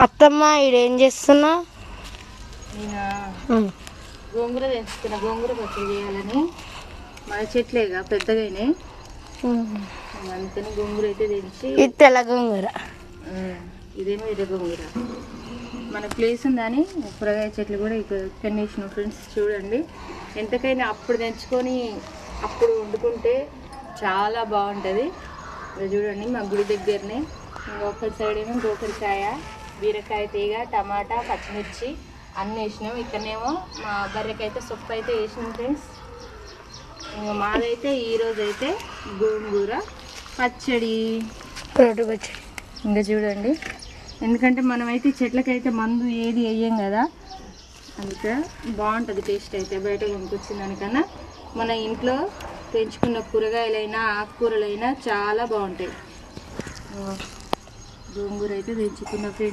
అత్తమ్మ ఈడేం చేస్తున్నా? నేను గోంగూర తెంచుతున్నా, గోంగూర పచ్చడి చేయాలని. మన చెట్లేగా పెద్దగానే, అందుకని గోంగూర అయితే తెంచి. ఇది తెల్ల గోంగూర, ఇదేమో ఇదే గోంగూర. మన ప్లేస్ ఉందని కూరగాయ చెట్లు కూడా ఇక్కడ వేసినాం ఫ్రెండ్స్. చూడండి, ఎంతకైనా అప్పుడు తెంచుకొని అప్పుడు వండుకుంటే చాలా బాగుంటుంది. చూడండి, మా గుడి దగ్గరనే ఇంకొక సైడ్ ఏమో గోకరకాయ, బీరకాయ తీగ, టమాటా, పచ్చిమిర్చి అన్నీ వేసినాం. ఇక్కడనేమో మా బర్రెకైతే సొప్పు అయితే వేసినాం ఫ్రెండ్స్. ఇంకా మాదైతే ఈరోజు అయితే గోంగూర పచ్చడి, రోడ్డు పచ్చడి. ఇంకా చూడండి, ఎందుకంటే మనమైతే చెట్లకైతే మందు ఏది వేయం కదా, అందుకే బాగుంటుంది టేస్ట్. అయితే బయట కొనుక్కొచ్చిన దానికన్నా మన ఇంట్లో పెంచుకున్న కూరగాయలైనా ఆకుకూరలైనా చాలా బాగుంటాయి. గోంగూర అయితే తెంచుకున్న ఫ్రెండ్స్.